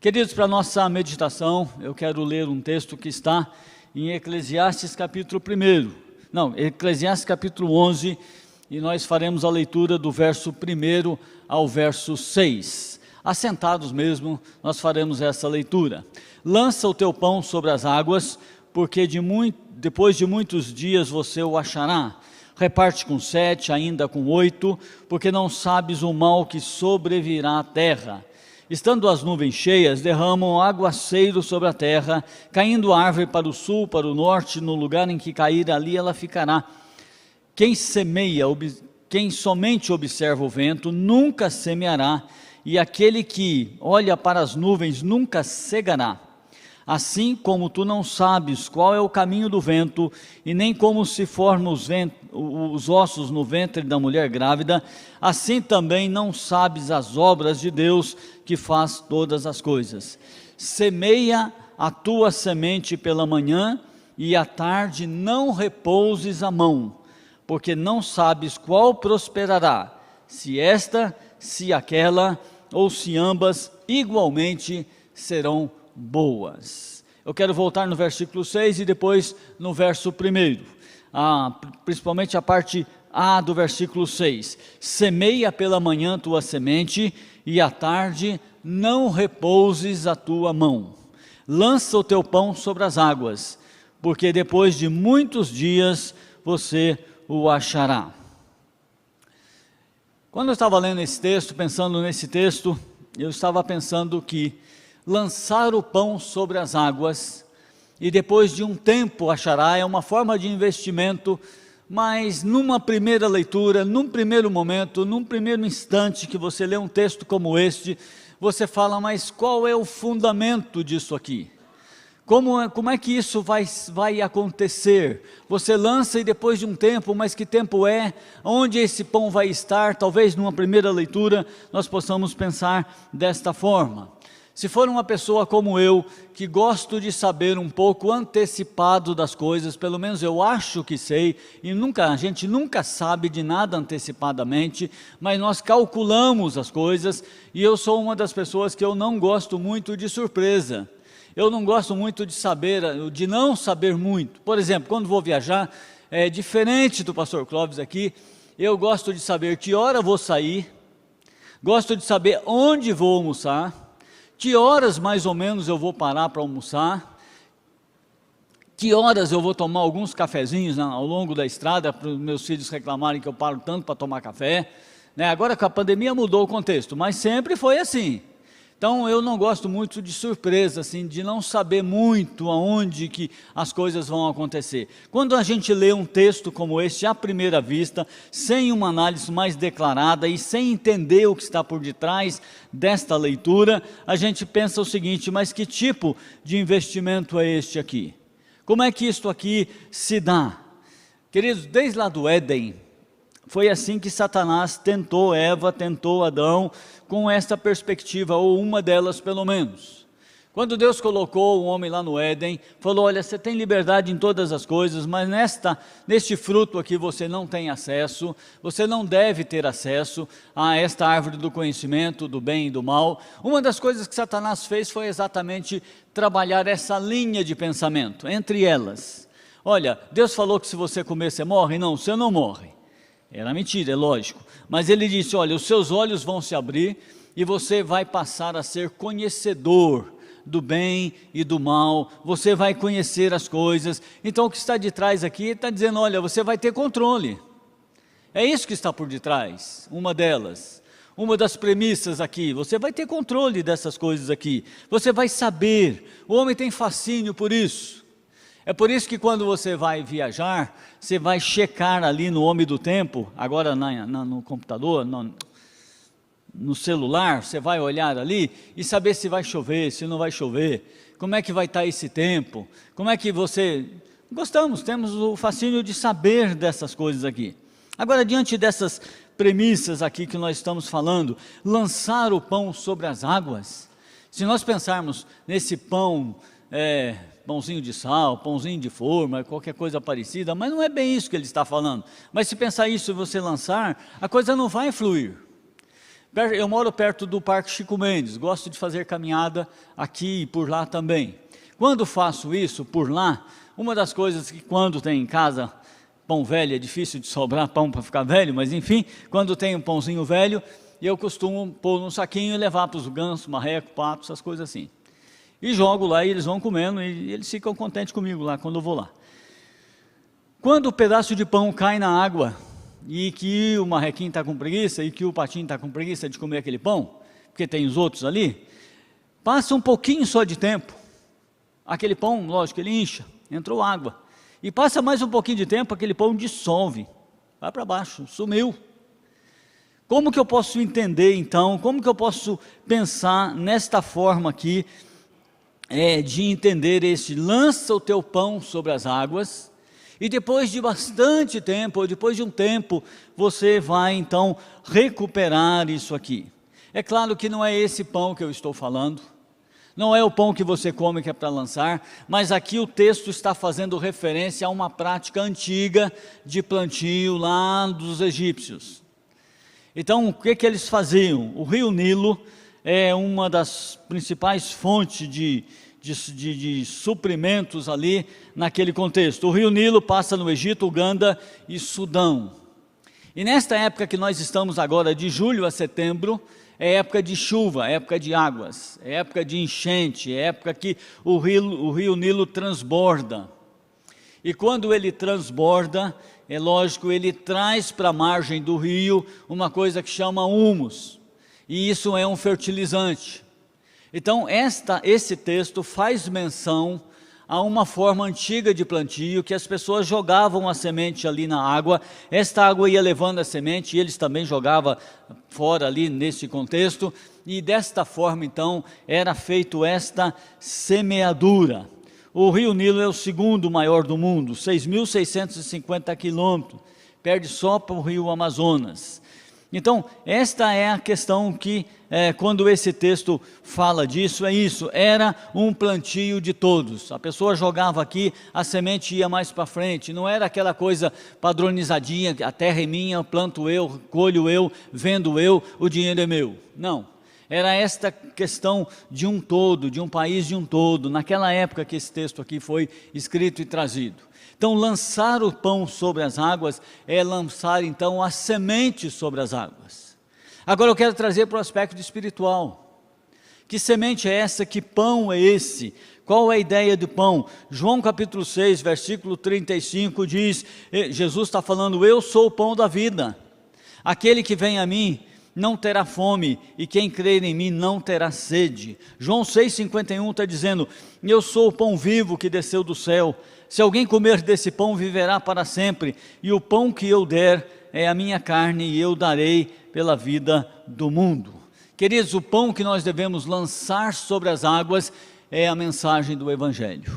Queridos, para a nossa meditação, eu quero ler um texto que está em Eclesiastes capítulo 1. Eclesiastes capítulo 11, e nós faremos a leitura do verso 1 ao verso 6. Assentados mesmo, nós faremos essa leitura. Lança o teu pão sobre as águas, porque depois de muitos dias você o achará. Reparte com 7, ainda com 8, porque não sabes o mal que sobrevirá à terra. Estando as nuvens cheias, derramam aguaceiro sobre a terra, caindo a árvore para o sul, para o norte, no lugar em que cair, ali ela ficará. Quem somente observa o vento, nunca semeará, e aquele que olha para as nuvens nunca cegará. Assim como tu não sabes qual é o caminho do vento, e nem como se formam os ossos no ventre da mulher grávida, assim também não sabes as obras de Deus, que faz todas as coisas. Semeia a tua semente pela manhã, e à tarde não repouses a mão, porque não sabes qual prosperará, se esta, se aquela, ou se ambas igualmente serão boas. Eu quero voltar no versículo 6 e depois no verso 1, principalmente a parte A do versículo 6. Semeia pela manhã tua semente, e à tarde não repouses a tua mão. Lança o teu pão sobre as águas, porque depois de muitos dias você o achará. Quando eu estava lendo esse texto, pensando nesse texto, eu estava pensando que lançar o pão sobre as águas, e depois de um tempo achará, é uma forma de investimento, mas numa primeira leitura, num primeiro momento, num primeiro instante que você lê um texto como este, você fala, mas qual é o fundamento disso aqui? Como é que isso vai acontecer? Você lança e depois de um tempo, mas que tempo é? Onde esse pão vai estar? Talvez numa primeira leitura nós possamos pensar desta forma. Se for uma pessoa como eu, que gosto de saber um pouco antecipado das coisas, pelo menos eu acho que sei, e a gente nunca sabe de nada antecipadamente, mas nós calculamos as coisas, e eu sou uma das pessoas que eu não gosto muito de surpresa. Eu não gosto muito de não saber muito. Por exemplo, quando vou viajar, é diferente do pastor Clóvis aqui, eu gosto de saber que hora vou sair, gosto de saber onde vou almoçar, que horas mais ou menos eu vou parar para almoçar, que horas eu vou tomar alguns cafezinhos ao longo da estrada, para os meus filhos reclamarem que eu paro tanto para tomar café, né? Agora que a pandemia mudou o contexto, mas sempre foi assim. Então eu não gosto muito de surpresa, assim, de não saber muito aonde que as coisas vão acontecer. Quando a gente lê um texto como este à primeira vista, sem uma análise mais declarada e sem entender o que está por detrás desta leitura, a gente pensa o seguinte, mas que tipo de investimento é este aqui? Como é que isto aqui se dá? Queridos, desde lá do Éden, foi assim que Satanás tentou Eva, tentou Adão, com esta perspectiva, ou uma delas pelo menos. Quando Deus colocou o homem lá no Éden, falou, olha, você tem liberdade em todas as coisas, mas neste fruto aqui você não tem acesso, você não deve ter acesso a esta árvore do conhecimento, do bem e do mal. Uma das coisas que Satanás fez foi exatamente trabalhar essa linha de pensamento, entre elas. Olha, Deus falou que se você comer você morre? Não, você não morre. Era mentira, é lógico, mas ele disse, olha, os seus olhos vão se abrir e você vai passar a ser conhecedor do bem e do mal, você vai conhecer as coisas. Então o que está de trás aqui está dizendo, olha, você vai ter controle, é isso que está por detrás, uma das premissas aqui, você vai ter controle dessas coisas aqui, você vai saber, o homem tem fascínio por isso. É por isso que quando você vai viajar, você vai checar ali no Homem do Tempo, agora no computador, no celular, você vai olhar ali e saber se vai chover, se não vai chover, como é que vai estar esse tempo, como é que temos o fascínio de saber dessas coisas aqui. Agora, diante dessas premissas aqui que nós estamos falando, lançar o pão sobre as águas, se nós pensarmos nesse pão, pãozinho de sal, pãozinho de forma, qualquer coisa parecida, mas não é bem isso que ele está falando. Mas se pensar isso e você lançar, a coisa não vai fluir. Eu moro perto do Parque Chico Mendes, gosto de fazer caminhada aqui e por lá também. Quando faço isso por lá, uma das coisas que quando tem em casa pão velho, é difícil de sobrar pão para ficar velho, mas enfim, quando tem um pãozinho velho, eu costumo pôr num saquinho e levar para os gansos, marreco, pato, essas coisas assim. E jogo lá e eles vão comendo e eles ficam contentes comigo lá quando eu vou lá. Quando o pedaço de pão cai na água e que o marrequinho está com preguiça e que o patinho está com preguiça de comer aquele pão, porque tem os outros ali, passa um pouquinho só de tempo, aquele pão, lógico, ele incha, entrou água, e passa mais um pouquinho de tempo, aquele pão dissolve, vai para baixo, sumiu. Como que eu posso entender então, como que eu posso pensar nesta forma aqui, de entender lança o teu pão sobre as águas, e depois de bastante tempo, ou depois de um tempo, você vai então recuperar isso aqui. É claro que não é esse pão que eu estou falando, não é o pão que você come que é para lançar, mas aqui o texto está fazendo referência a uma prática antiga de plantio lá dos egípcios. Então o que eles faziam? O rio Nilo é uma das principais fontes de suprimentos ali naquele contexto. O rio Nilo passa no Egito, Uganda e Sudão. E nesta época que nós estamos agora, de julho a setembro, é época de chuva, é época de águas, é época de enchente, é época que o rio Nilo transborda. E quando ele transborda, é lógico, ele traz para a margem do rio uma coisa que chama humus, e isso é um fertilizante. Então esse texto faz menção a uma forma antiga de plantio, que as pessoas jogavam a semente ali na água, esta água ia levando a semente, e eles também jogavam fora ali nesse contexto, e desta forma então era feito esta semeadura. O rio Nilo é o segundo maior do mundo, 6.650 quilômetros, perde só para o rio Amazonas. Então, esta é a questão que, quando esse texto fala disso, é isso, era um plantio de todos. A pessoa jogava aqui, a semente ia mais para frente, não era aquela coisa padronizadinha, a terra é minha, planto eu, colho eu, vendo eu, o dinheiro é meu. Não, era esta questão de um todo, de um país de um todo, naquela época que esse texto aqui foi escrito e trazido. Então, lançar o pão sobre as águas é lançar, então, a semente sobre as águas. Agora eu quero trazer para o aspecto espiritual. Que semente é essa? Que pão é esse? Qual é a ideia do pão? João capítulo 6, versículo 35 diz, Jesus está falando, eu sou o pão da vida. Aquele que vem a mim não terá fome, e quem crer em mim não terá sede. João 6,51 está dizendo, eu sou o pão vivo que desceu do céu. Se alguém comer desse pão, viverá para sempre, e o pão que eu der é a minha carne, e eu darei pela vida do mundo. Queridos, o pão que nós devemos lançar sobre as águas é a mensagem do Evangelho.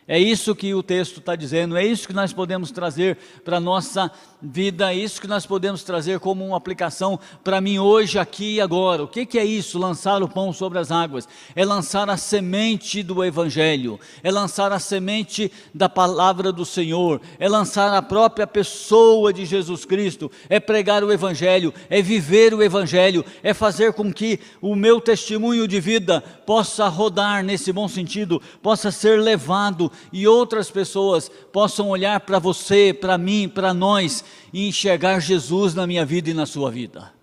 É isso que o texto está dizendo, é isso que nós podemos trazer para a nossa vida, é isso que nós podemos trazer como uma aplicação para mim hoje, aqui e agora. O que é isso? Lançar o pão sobre as águas. É lançar a semente do Evangelho, é lançar a semente da palavra do Senhor, é lançar a própria pessoa de Jesus Cristo, é pregar o Evangelho, é viver o Evangelho, é fazer com que o meu testemunho de vida possa rodar nesse bom sentido, possa ser levado, e outras pessoas possam olhar para você, para mim, para nós, e enxergar Jesus na minha vida e na sua vida.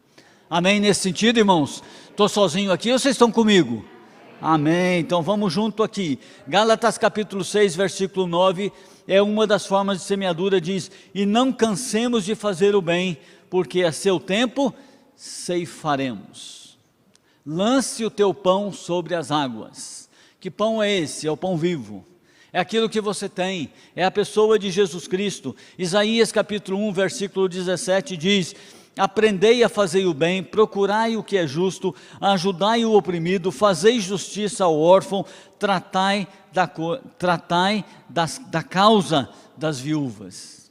Amém? Nesse sentido, irmãos? Estou sozinho aqui ou vocês estão comigo? Amém, então vamos junto aqui. Gálatas capítulo 6, versículo 9, é uma das formas de semeadura, diz, e não cansemos de fazer o bem, porque a seu tempo ceifaremos. Lance o teu pão sobre as águas. Que pão é esse? É o pão vivo. É aquilo que você tem, é a pessoa de Jesus Cristo. Isaías capítulo 1, versículo 17 diz, aprendei a fazer o bem, procurai o que é justo, ajudai o oprimido, fazei justiça ao órfão, tratai da causa das viúvas.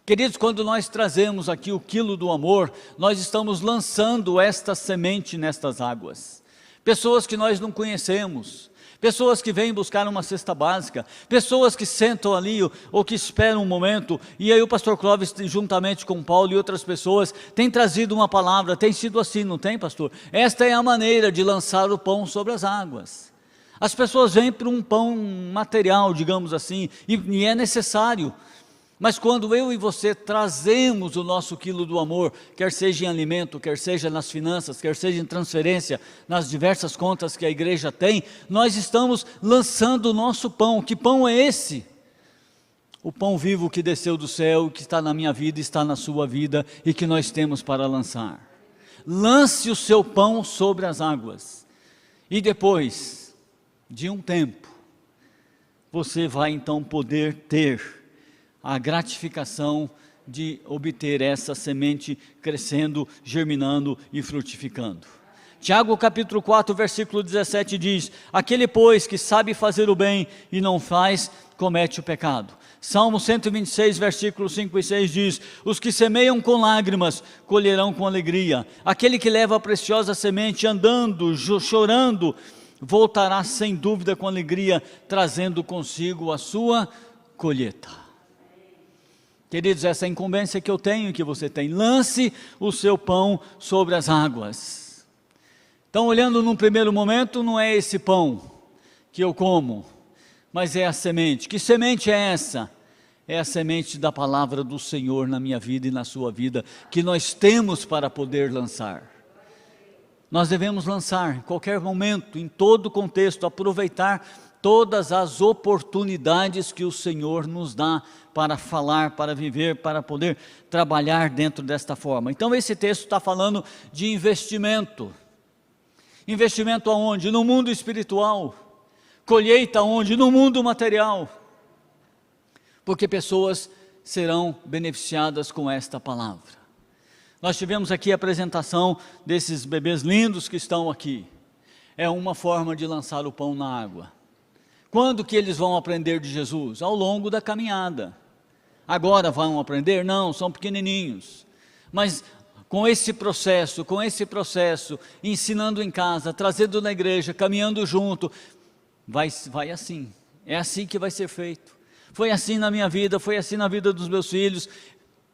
Queridos, quando nós trazemos aqui o quilo do amor, nós estamos lançando esta semente nestas águas. Pessoas que nós não conhecemos, Pessoas que vêm buscar uma cesta básica, pessoas que sentam ali ou que esperam um momento, e aí o pastor Clóvis, juntamente com Paulo e outras pessoas, tem trazido uma palavra, tem sido assim, não tem, pastor? Esta é a maneira de lançar o pão sobre as águas. As pessoas vêm para um pão material, digamos assim, e é necessário. Mas quando eu e você trazemos o nosso quilo do amor, quer seja em alimento, quer seja nas finanças, quer seja em transferência, nas diversas contas que a igreja tem, nós estamos lançando o nosso pão. Que pão é esse? O pão vivo que desceu do céu, que está na minha vida, está na sua vida e que nós temos para lançar. Lance o seu pão sobre as águas e depois de um tempo, você vai então poder ter a gratificação de obter essa semente crescendo, germinando e frutificando. Tiago capítulo 4, versículo 17 diz: aquele pois que sabe fazer o bem e não faz, comete o pecado. Salmo 126, versículos 5 e 6 diz: os que semeiam com lágrimas, colherão com alegria. Aquele que leva a preciosa semente andando, chorando, voltará sem dúvida com alegria, trazendo consigo a sua colheita. Queridos, essa é a incumbência que eu tenho e que você tem. Lance o seu pão sobre as águas. Então, olhando num primeiro momento, não é esse pão que eu como, mas é a semente. Que semente é essa? É a semente da palavra do Senhor na minha vida e na sua vida, que nós temos para poder lançar. Nós devemos lançar em qualquer momento, em todo contexto, aproveitar todas as oportunidades que o Senhor nos dá para falar, para viver, para poder trabalhar dentro desta forma. Então esse texto está falando de investimento. Investimento aonde? No mundo espiritual. Colheita aonde? No mundo material. Porque pessoas serão beneficiadas com esta palavra. Nós tivemos aqui a apresentação desses bebês lindos que estão aqui. É uma forma de lançar o pão na água. Quando que eles vão aprender de Jesus? Ao longo da caminhada. Agora vão aprender? Não, são pequenininhos. Mas com esse processo, ensinando em casa, trazendo na igreja, caminhando junto, vai assim. É assim que vai ser feito. Foi assim na minha vida, foi assim na vida dos meus filhos.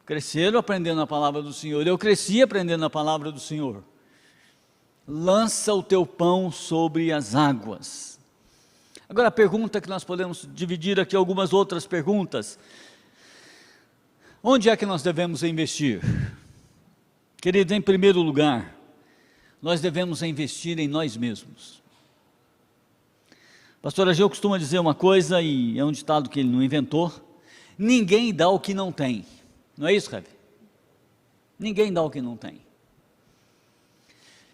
Cresceram aprendendo a palavra do Senhor. Eu cresci aprendendo a palavra do Senhor. Lança o teu pão sobre as águas. Agora a pergunta que nós podemos dividir aqui, algumas outras perguntas. Onde é que nós devemos investir? Queridos, em primeiro lugar, nós devemos investir em nós mesmos. Pastor Ageu costuma dizer uma coisa, e é um ditado que ele não inventou: ninguém dá o que não tem. Não é isso, Rev? Ninguém dá o que não tem.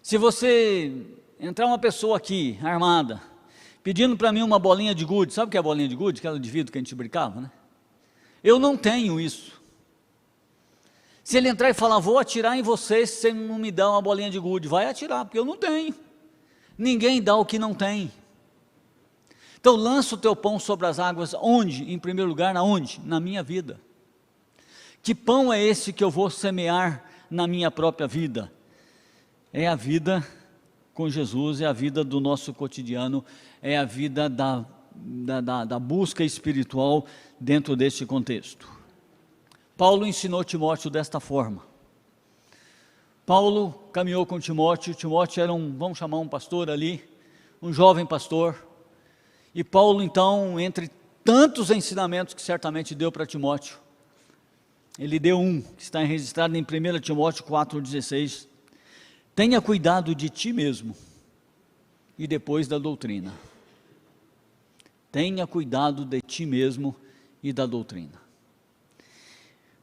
Se você entrar uma pessoa aqui, armada, pedindo para mim uma bolinha de gude, sabe o que é a bolinha de gude? Aquela de vidro que a gente brincava, né? Eu não tenho isso. Se ele entrar e falar, vou atirar em você se você não me dá uma bolinha de gude, vai atirar, porque eu não tenho. Ninguém dá o que não tem. Então lança o teu pão sobre as águas, onde? Em primeiro lugar, aonde? Na minha vida. Que pão é esse que eu vou semear na minha própria vida? É a vida com Jesus, é a vida do nosso cotidiano, é a vida da busca espiritual dentro deste contexto. Paulo ensinou Timóteo desta forma. Paulo caminhou com Timóteo. Timóteo era vamos chamar um pastor ali, um jovem pastor. E Paulo então, entre tantos ensinamentos que certamente deu para Timóteo, ele deu um, que está registrado em 1 Timóteo 4,16. Tenha cuidado de ti mesmo e depois da doutrina. Tenha cuidado de ti mesmo e da doutrina.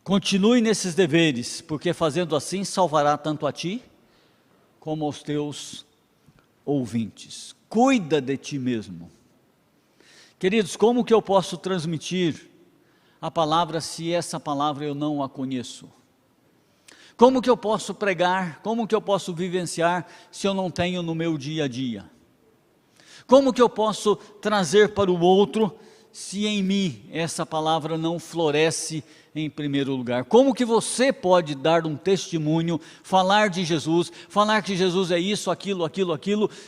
Continue nesses deveres, porque fazendo assim salvará tanto a ti como aos teus ouvintes. Cuida de ti mesmo. Queridos, como que eu posso transmitir a palavra se essa palavra eu não a conheço? Como que eu posso pregar, como que eu posso vivenciar se eu não tenho no meu dia a dia? Como que eu posso trazer para o outro se em mim essa palavra não floresce em primeiro lugar? Como que você pode dar um testemunho, falar de Jesus, falar que Jesus é isso, aquilo,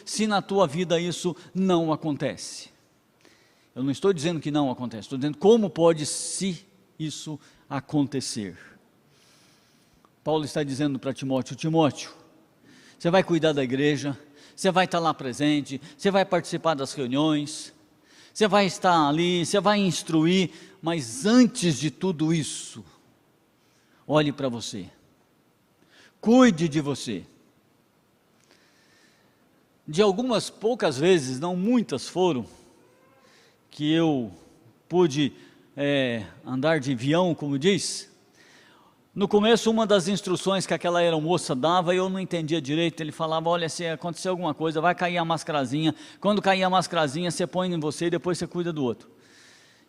se na tua vida isso não acontece? Eu não estou dizendo que não acontece, estou dizendo como pode se isso acontecer. Paulo está dizendo para Timóteo: Timóteo, você vai cuidar da igreja, você vai estar lá presente, você vai participar das reuniões, você vai estar ali, você vai instruir, mas antes de tudo isso, olhe para você, cuide de você. De algumas poucas vezes, não muitas foram, que eu pude andar de avião, como diz. No começo, uma das instruções que aquela aeromoça dava, eu não entendia direito. Ele falava: olha, se acontecer alguma coisa, vai cair a mascarazinha, quando cair a mascarazinha, você põe em você e depois você cuida do outro.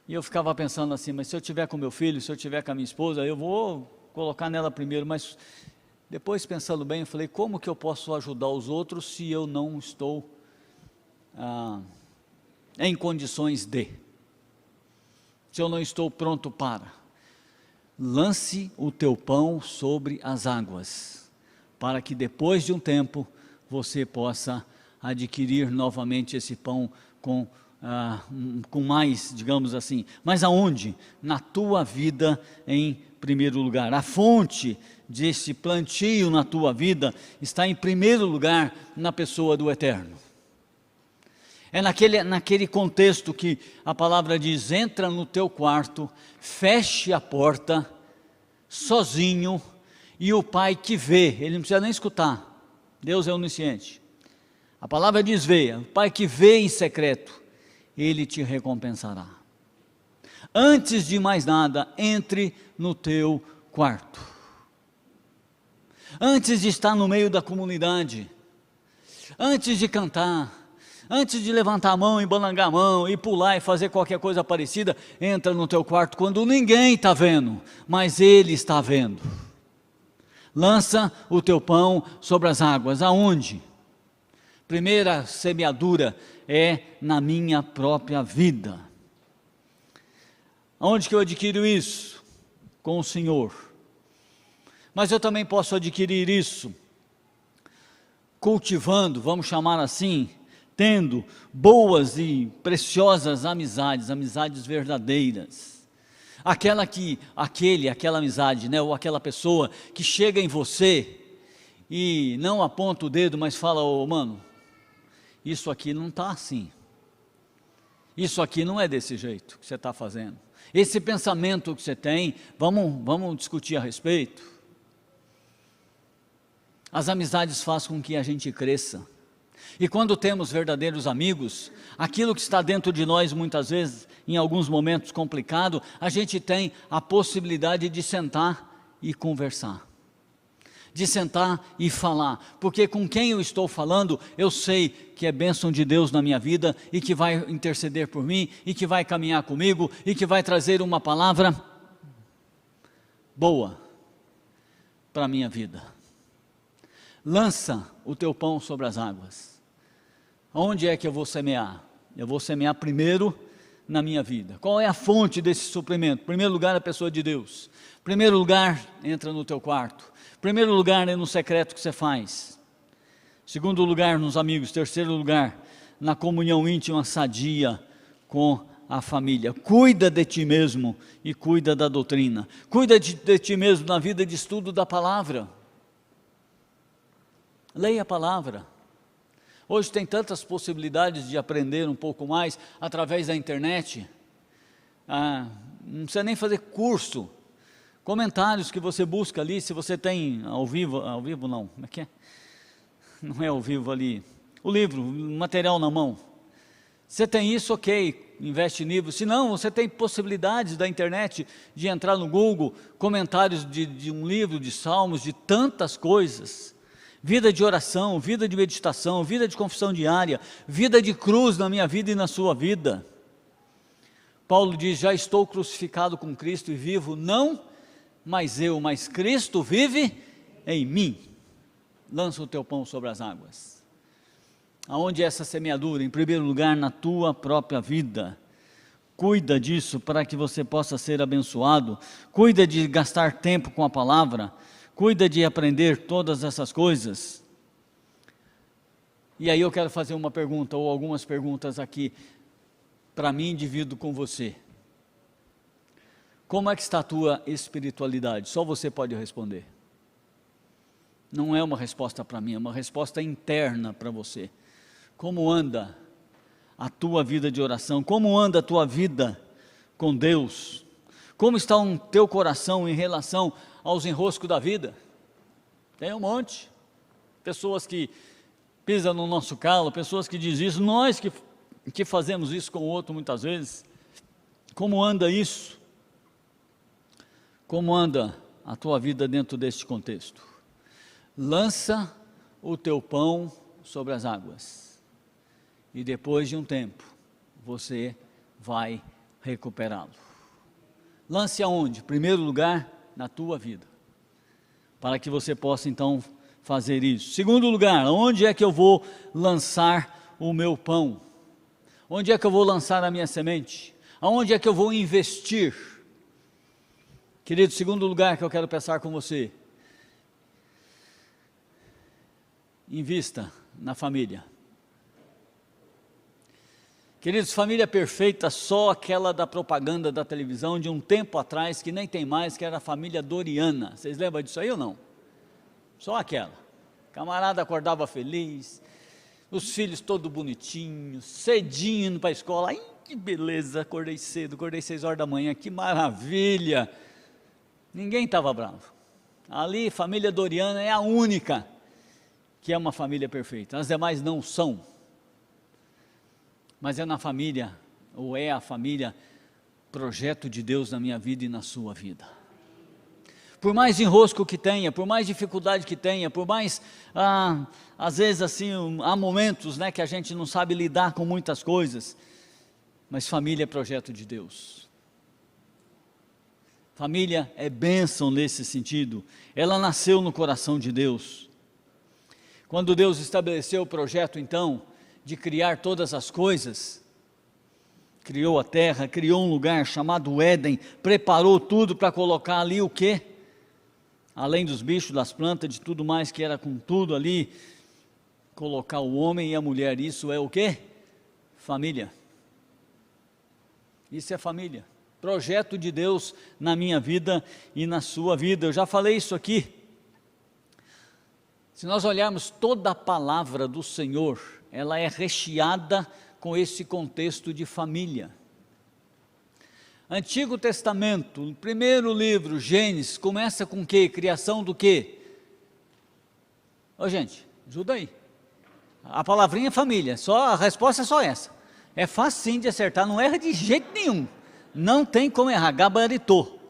E eu ficava pensando assim, mas se eu tiver com meu filho, se eu tiver com a minha esposa, eu vou colocar nela primeiro, mas depois, pensando bem, eu falei: como que eu posso ajudar os outros se eu não estou em condições de, se eu não estou pronto para? Lance o teu pão sobre as águas, para que depois de um tempo você possa adquirir novamente esse pão com mais, digamos assim. Mas aonde? Na tua vida em primeiro lugar. A fonte desse plantio na tua vida está em primeiro lugar na pessoa do Eterno. É naquele contexto que a palavra diz: entra no teu quarto, feche a porta, sozinho, e o Pai que vê, ele não precisa nem escutar, Deus é onisciente, a palavra diz: vê, o Pai que vê em secreto, ele te recompensará. Antes de mais nada, entre no teu quarto, antes de estar no meio da comunidade, antes de cantar, antes de levantar a mão e balangar a mão e pular e fazer qualquer coisa parecida, entra no teu quarto quando ninguém está vendo, mas Ele está vendo. Lança o teu pão sobre as águas. Aonde? Primeira semeadura é na minha própria vida. Aonde que eu adquiro isso? Com o Senhor. Mas eu também posso adquirir isso cultivando, vamos chamar assim, tendo boas e preciosas amizades verdadeiras. Aquela amizade, né, ou aquela pessoa que chega em você e não aponta o dedo, mas fala: ô mano, isso aqui não está assim. Isso aqui não é desse jeito que você está fazendo. Esse pensamento que você tem, vamos discutir a respeito. As amizades fazem com que a gente cresça. E quando temos verdadeiros amigos, aquilo que está dentro de nós, muitas vezes, em alguns momentos complicado, a gente tem a possibilidade de sentar e conversar, de sentar e falar, porque com quem eu estou falando, eu sei que é bênção de Deus na minha vida, e que vai interceder por mim, e que vai caminhar comigo, e que vai trazer uma palavra boa para a minha vida. Lança o teu pão sobre as águas. Onde é que eu vou semear? Eu vou semear primeiro na minha vida. Qual é a fonte desse suprimento? Em primeiro lugar, a pessoa de Deus. Em primeiro lugar, entra no teu quarto. Em primeiro lugar, é no secreto que você faz. Em segundo lugar, nos amigos. Em terceiro lugar, na comunhão íntima sadia com a família. Cuida de ti mesmo e cuida da doutrina. Cuida de ti mesmo na vida de estudo da palavra. Leia a palavra. Hoje tem tantas possibilidades de aprender um pouco mais através da internet. Não precisa nem fazer curso. Comentários que você busca ali, se você tem ao vivo não, como é que é? Não é ao vivo ali. O livro, o material na mão. Você tem isso, ok, investe em livro. Se não, você tem possibilidades da internet de entrar no Google, comentários de um livro, de salmos, de tantas coisas. Vida de oração, vida de meditação, vida de confissão diária, vida de cruz na minha vida e na sua vida. Paulo diz: já estou crucificado com Cristo e vivo, não mais eu, mas Cristo vive em mim. Lança o teu pão sobre as águas. Aonde é essa semeadura? Em primeiro lugar, na tua própria vida. cuida disso para que você possa ser abençoado, cuida de gastar tempo com a palavra, cuida de aprender todas essas coisas. E aí eu quero fazer uma pergunta, ou algumas perguntas aqui, para mim, divido com você. Como é que está a tua espiritualidade? Só você pode responder. Não é uma resposta para mim, é uma resposta interna para você. Como anda a tua vida de oração? Como anda a tua vida com Deus? Como está o teu coração em relação aos enroscos da vida? Tem um monte. Pessoas que pisam no nosso calo, pessoas que dizem isso, nós que fazemos isso com o outro muitas vezes. Como anda isso? Como anda a tua vida dentro deste contexto? Lança o teu pão sobre as águas, e depois de um tempo, você vai recuperá-lo. Lance aonde? Em primeiro lugar, na tua vida, para que você possa então fazer isso. Segundo lugar, onde é que eu vou lançar o meu pão? Onde é que eu vou lançar a minha semente? Aonde é que eu vou investir? Querido, segundo lugar que eu quero pensar com você, invista na família. Queridos, família perfeita, só aquela da propaganda da televisão de um tempo atrás, que nem tem mais, que era a família Doriana. Vocês lembram disso aí ou não? Só aquela. Camarada acordava feliz, os filhos todos bonitinhos, cedinho indo para a escola. Ai, que beleza, acordei cedo, acordei 6 horas da manhã, que maravilha. Ninguém estava bravo. Ali, família Doriana é a única que é uma família perfeita. As demais não são. Mas é na família, ou é a família, projeto de Deus na minha vida e na sua vida. Por mais enrosco que tenha, por mais dificuldade que tenha, por mais, às vezes assim, há momentos, né, que a gente não sabe lidar com muitas coisas, mas família é projeto de Deus. Família é bênção nesse sentido, ela nasceu no coração de Deus. Quando Deus estabeleceu o projeto então, de criar todas as coisas, criou a terra, criou um lugar chamado Éden, preparou tudo para colocar ali o quê? Além dos bichos, das plantas, de tudo mais que era com tudo ali, colocar o homem e a mulher, isso é o quê? Família. Isso é família. Projeto de Deus na minha vida e na sua vida. Eu já falei isso aqui. Se nós olharmos toda a palavra do Senhor, ela é recheada com esse contexto de família. Antigo Testamento, o primeiro livro, Gênesis, começa com o quê? Criação do quê? Ô gente, ajuda aí. A palavrinha é família, a resposta é só essa. É fácil de acertar, não erra de jeito nenhum. Não tem como errar, gabaritou.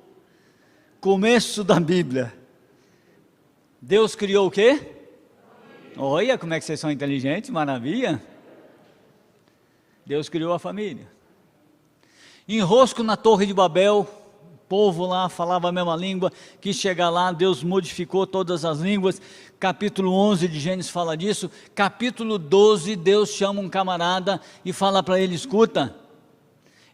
Começo da Bíblia. Deus criou o quê? Olha como é que vocês são inteligentes, maravilha. Deus criou a família. Enrosco na Torre de Babel, o povo lá falava a mesma língua, quis chegar lá, Deus modificou todas as línguas. Capítulo 11 de Gênesis fala disso. Capítulo 12, Deus chama um camarada e fala para ele: escuta,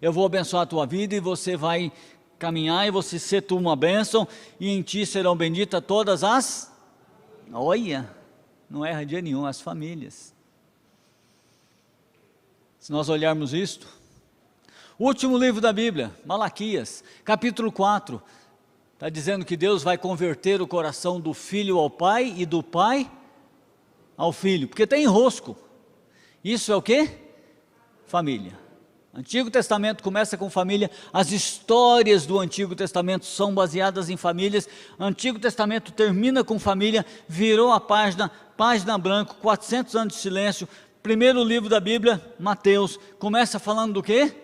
eu vou abençoar a tua vida e você vai caminhar e você ser tu uma bênção, e em ti serão benditas todas as, olha, não erra dia nenhum, as famílias. Se nós olharmos isto, o último livro da Bíblia, Malaquias, capítulo 4, está dizendo que Deus vai converter o coração do filho ao pai e do pai ao filho, porque tem enrosco. Isso é o quê? Família. Antigo Testamento começa com família, as histórias do Antigo Testamento são baseadas em famílias. Antigo Testamento termina com família, virou a página branca, 400 anos de silêncio. Primeiro livro da Bíblia, Mateus, começa falando do quê?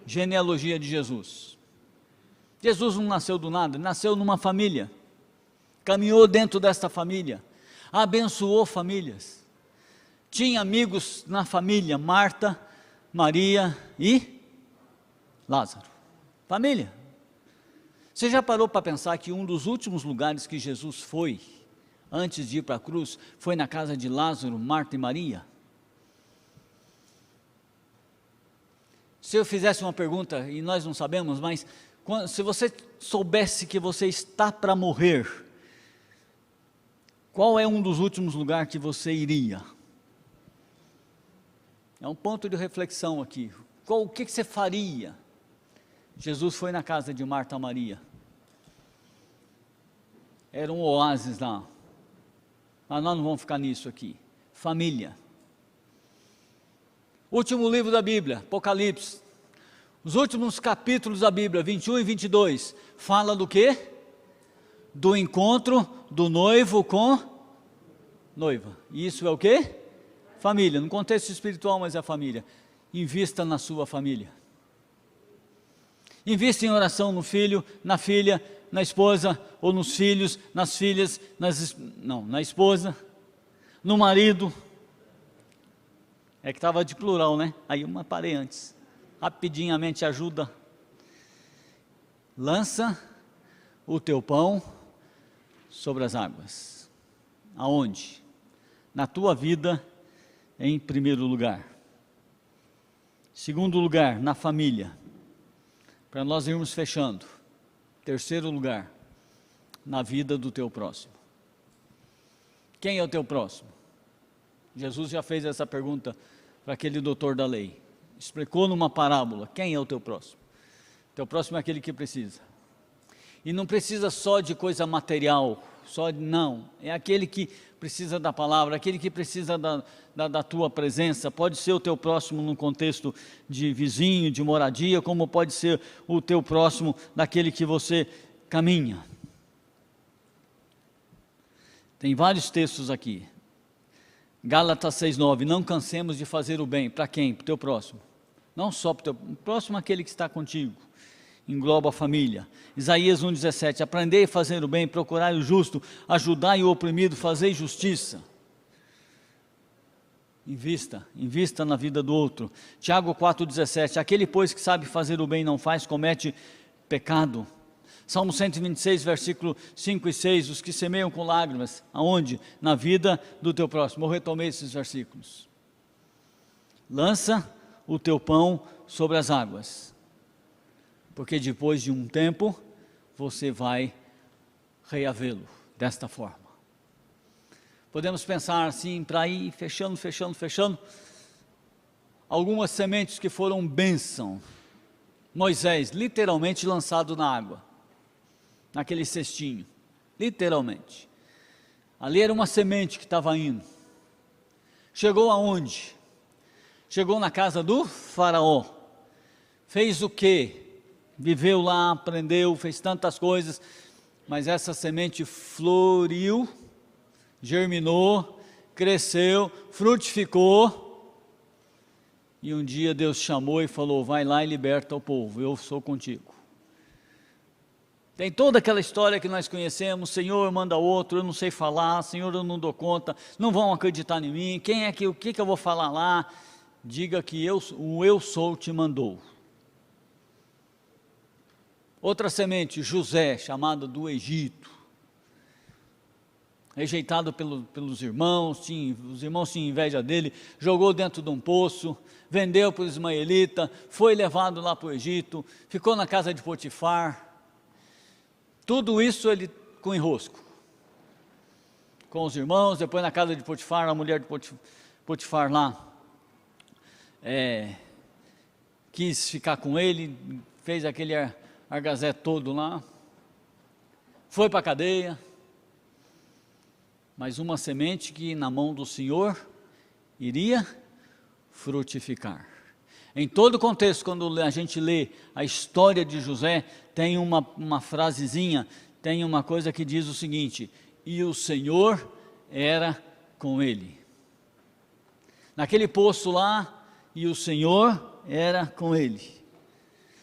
Genealogia de Jesus. Jesus não nasceu do nada, nasceu numa família, caminhou dentro desta família, abençoou famílias, tinha amigos na família, Marta, Maria e Lázaro, família. Você já parou para pensar que um dos últimos lugares que Jesus foi, antes de ir para a cruz, foi na casa de Lázaro, Marta e Maria? Se eu fizesse uma pergunta, e nós não sabemos, mas se você soubesse que você está para morrer, qual é um dos últimos lugares que você iria? É um ponto de reflexão aqui. O que você faria? Jesus foi na casa de Marta e Maria. Era um oásis lá. Mas nós não vamos ficar nisso aqui. Família. Último livro da Bíblia, Apocalipse. Os últimos capítulos da Bíblia, 21 e 22, fala do quê? Do encontro do noivo com noiva. E isso é o quê? Família. No contexto espiritual, mas é família. Invista na sua família. Invista em oração no filho, na filha, na esposa, ou nos filhos, nas filhas, na esposa, no marido. É que estava de plural, né? Aí uma parei antes. Rapidinho a mente ajuda. Lança o teu pão sobre as águas. Aonde? Na tua vida, em primeiro lugar. Segundo lugar, na família. Para nós irmos fechando. Terceiro lugar, na vida do teu próximo. Quem é o teu próximo? Jesus já fez essa pergunta para aquele doutor da lei. Explicou numa parábola, quem é o teu próximo? O teu próximo é aquele que precisa. E não precisa só de coisa material, não. É aquele que precisa da palavra, aquele que precisa da tua presença. Pode ser o teu próximo num contexto de vizinho, de moradia, como pode ser o teu próximo daquele que você caminha. Tem vários textos aqui. Gálatas 6,9, não cansemos de fazer o bem. Para quem? Para o teu próximo. Não só para o teu próximo, aquele que está contigo. Engloba a família. Isaías 1,17, aprendei a fazer o bem, procurai o justo, ajudai o oprimido, fazei justiça. Invista na vida do outro. Tiago 4,17, aquele pois que sabe fazer o bem e não faz, comete pecado. Salmo 126, versículo 5 e 6, os que semeiam com lágrimas, aonde? Na vida do teu próximo. Eu retomei esses versículos. Lança o teu pão sobre as águas, porque depois de um tempo, você vai reavê-lo desta forma. Podemos pensar assim, para ir fechando, algumas sementes que foram bênção. Moisés, literalmente lançado na água, naquele cestinho, literalmente. Ali era uma semente que estava indo. Chegou aonde? Chegou na casa do faraó. Fez o quê? Viveu lá, aprendeu, fez tantas coisas, mas essa semente floriu, germinou, cresceu, frutificou, e um dia Deus chamou e falou, vai lá e liberta o povo, eu sou contigo. Tem toda aquela história que nós conhecemos, Senhor manda outro, eu não sei falar, Senhor eu não dou conta, não vão acreditar em mim, o que eu vou falar lá? Diga que o eu sou te mandou. Outra semente, José, chamado do Egito, rejeitado pelos irmãos, os irmãos tinham inveja dele, jogou dentro de um poço, vendeu para o ismaelita, foi levado lá para o Egito, ficou na casa de Potifar, tudo isso ele com enrosco, com os irmãos, depois na casa de Potifar, a mulher de Potifar lá, quis ficar com ele, fez aquele argazé todo lá, foi para a cadeia, mas uma semente que na mão do Senhor iria frutificar. Em todo contexto, quando a gente lê a história de José, tem uma frasezinha, tem uma coisa que diz o seguinte, e o Senhor era com ele. Naquele poço lá, e o Senhor era com ele.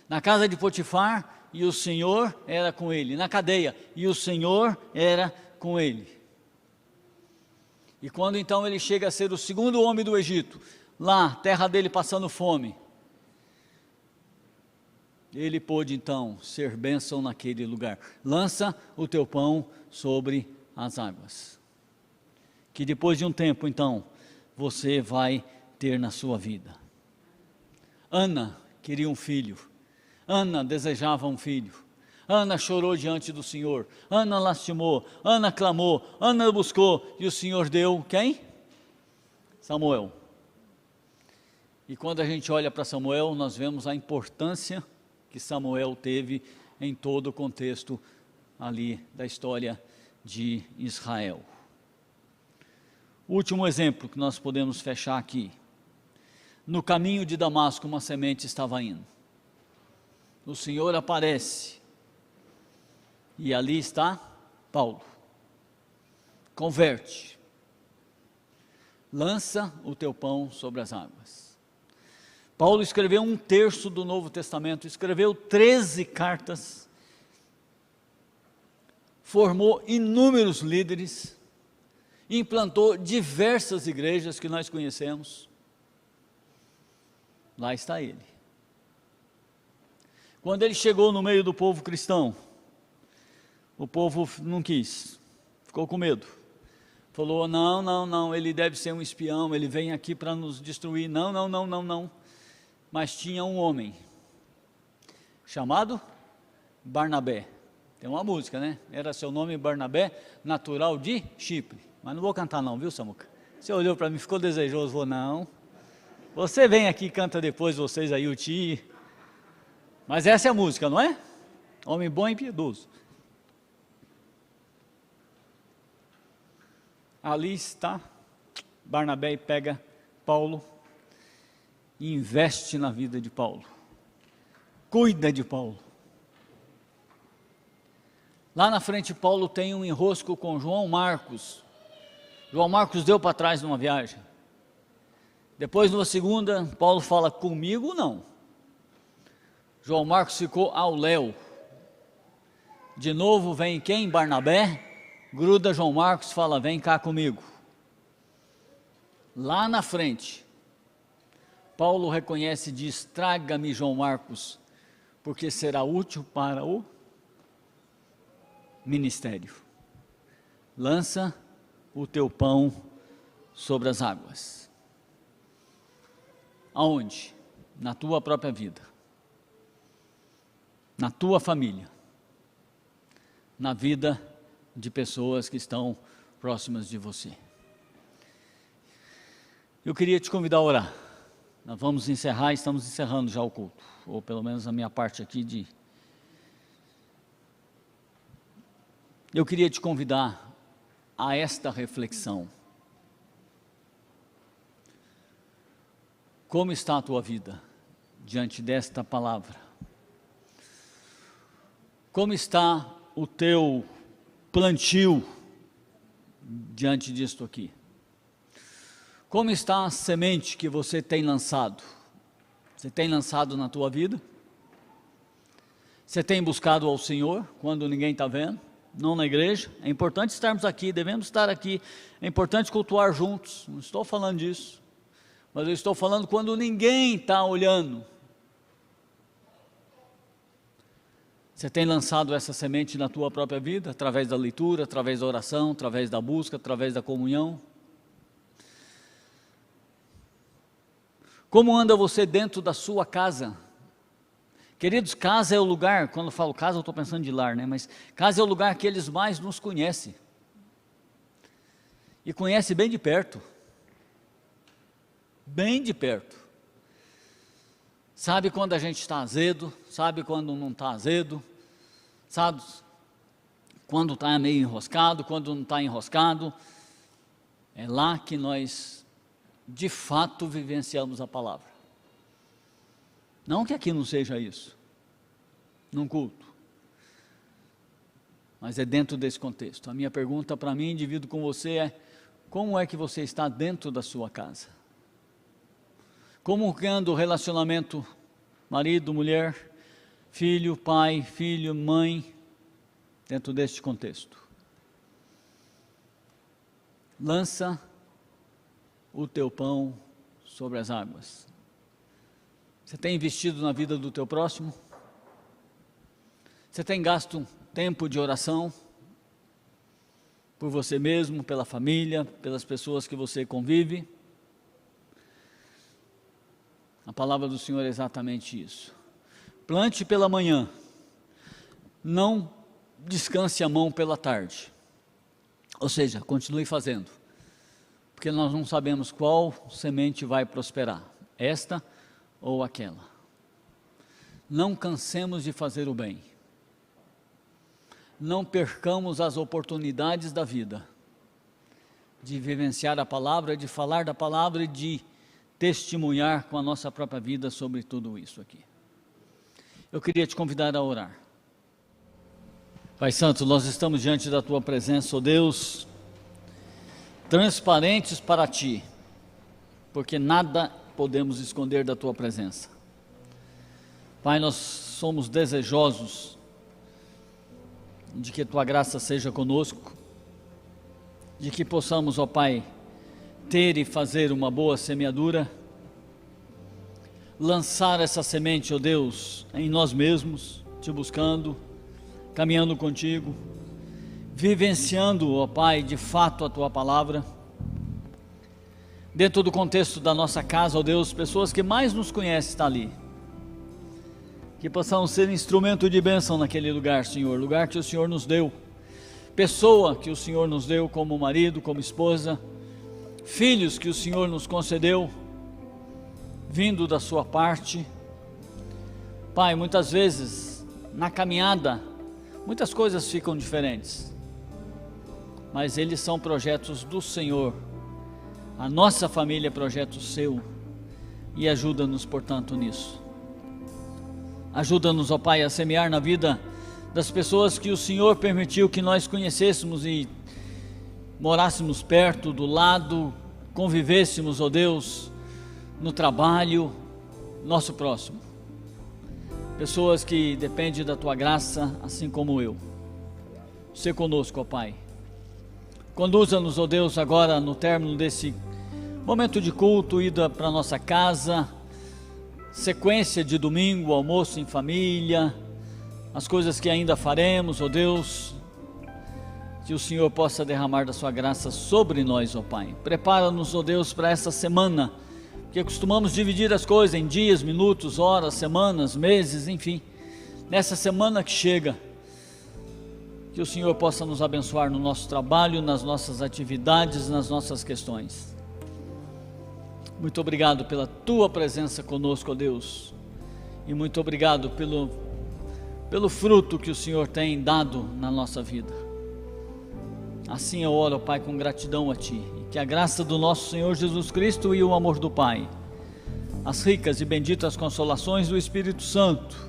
Na casa de Potifar, e o Senhor era com ele. Na cadeia, e o Senhor era com ele. E quando então ele chega a ser o segundo homem do Egito, lá, terra dele passando fome, ele pôde então ser bênção naquele lugar. Lança o teu pão sobre as águas, que depois de um tempo então, você vai ter na sua vida. Ana, queria um filho. Ana desejava um filho. Ana chorou diante do Senhor. Ana lastimou. Ana clamou. Ana buscou. E o Senhor deu quem? Samuel. E quando a gente olha para Samuel, nós vemos a importância que Samuel teve em todo o contexto ali da história de Israel. O último exemplo que nós podemos fechar aqui. No caminho de Damasco, uma semente estava indo. O Senhor aparece. E ali está Paulo. Converte. Lança o teu pão sobre as águas. Paulo escreveu 1/3 do Novo Testamento, escreveu 13 cartas, formou inúmeros líderes, implantou diversas igrejas que nós conhecemos. Lá está ele. Quando ele chegou no meio do povo cristão, o povo não quis, ficou com medo. Falou, não, ele deve ser um espião, ele vem aqui para nos destruir. Não. Mas tinha um homem, chamado Barnabé. Tem uma música, né? Era seu nome Barnabé, natural de Chipre. Mas não vou cantar não, viu, Samuca? Você olhou para mim, ficou desejoso, vou não. Você vem aqui e canta depois, vocês aí, o Ti. Mas essa é a música, não é? Homem bom e piedoso. Ali está, Barnabé pega Paulo e investe na vida de Paulo. Cuida de Paulo. Lá na frente, Paulo tem um enrosco com João Marcos. João Marcos deu para trás numa viagem. Depois, numa segunda, Paulo fala, comigo não. João Marcos ficou ao léu. De novo vem quem? Barnabé. Gruda João Marcos, fala, vem cá comigo. Lá na frente, Paulo reconhece e diz, traga-me João Marcos, porque será útil para o ministério. Lança o teu pão sobre as águas. Aonde? Na tua própria vida. Na tua família. Na vida de pessoas que estão próximas de você. Eu queria te convidar a orar. Nós vamos encerrar, estamos encerrando já o culto, ou pelo menos a minha parte aqui de... Eu queria te convidar a esta reflexão. Como está a tua vida diante desta palavra? Como está o teu plantio diante disto aqui? Como está a semente que você tem lançado? Você tem lançado na tua vida? Você tem buscado ao Senhor quando ninguém está vendo? Não na igreja? É importante estarmos aqui, devemos estar aqui. É importante cultuar juntos, não estou falando disso. Mas eu estou falando quando ninguém está olhando. Você tem lançado essa semente na tua própria vida, através da leitura, através da oração, através da busca, através da comunhão? Como anda você dentro da sua casa? Queridos, casa é o lugar, quando eu falo casa eu estou pensando de lar, né? Mas casa é o lugar que eles mais nos conhecem. E conhece bem de perto. Bem de perto. Sabe quando a gente está azedo, sabe quando não está azedo, sabe quando está meio enroscado, quando não está enroscado. É lá que nós, de fato, vivenciamos a palavra. Não que aqui não seja isso, num culto, mas é dentro desse contexto. A minha pergunta para mim, divido com você, é: como é que você está dentro da sua casa? Como anda o relacionamento marido, mulher, filho, pai, filho, mãe, dentro deste contexto? Lança o teu pão sobre as águas. Você tem investido na vida do teu próximo? Você tem gasto tempo de oração por você mesmo, pela família, pelas pessoas que você convive? A palavra do Senhor é exatamente isso. Plante pela manhã, não descanse a mão pela tarde. Ou seja, continue fazendo, porque nós não sabemos qual semente vai prosperar, esta ou aquela. Não cansemos de fazer o bem. Não percamos as oportunidades da vida, de vivenciar a palavra, de falar da palavra e de testemunhar com a nossa própria vida sobre tudo isso aqui. Eu queria te convidar a orar. Pai Santo, nós estamos diante da Tua presença, ó Deus, transparentes para Ti, porque nada podemos esconder da Tua presença. Pai, nós somos desejosos de que Tua graça seja conosco, de que possamos, ó Pai, ter e fazer uma boa semeadura, lançar essa semente, ó Deus, em nós mesmos, Te buscando, caminhando contigo, vivenciando, ó Pai, de fato a Tua palavra, dentro do contexto da nossa casa, ó Deus, pessoas que mais nos conhecem estão ali, que possamos ser instrumento de bênção naquele lugar, Senhor, lugar que o Senhor nos deu, pessoa que o Senhor nos deu como marido, como esposa, filhos que o Senhor nos concedeu, vindo da sua parte. Pai, muitas vezes, na caminhada, muitas coisas ficam diferentes, mas eles são projetos do Senhor, a nossa família é projeto Seu, e ajuda-nos, portanto, nisso. Ajuda-nos, ó Pai, a semear na vida das pessoas que o Senhor permitiu que nós conhecêssemos e morássemos perto, do lado, convivêssemos, ó Deus, no trabalho, nosso próximo. Pessoas que dependem da Tua graça, assim como eu. Sê conosco, ó Pai. Conduza-nos, ó Deus, agora no término desse momento de culto, ida para nossa casa, sequência de domingo, almoço em família, as coisas que ainda faremos, ó Deus, que o Senhor possa derramar da Sua graça sobre nós, ó Pai. Prepara-nos, ó Deus, para essa semana, porque costumamos dividir as coisas em dias, minutos, horas, semanas, meses, enfim. Nessa semana que chega, que o Senhor possa nos abençoar no nosso trabalho, nas nossas atividades, nas nossas questões. Muito obrigado pela Tua presença conosco, ó Deus, e muito obrigado pelo fruto que o Senhor tem dado na nossa vida. Assim eu oro, Pai, com gratidão a Ti, e que a graça do nosso Senhor Jesus Cristo e o amor do Pai, as ricas e benditas consolações do Espírito Santo,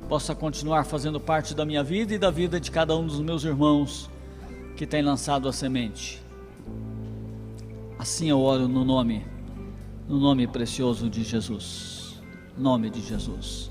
possa continuar fazendo parte da minha vida e da vida de cada um dos meus irmãos que tem lançado a semente. Assim eu oro no nome precioso de Jesus, nome de Jesus.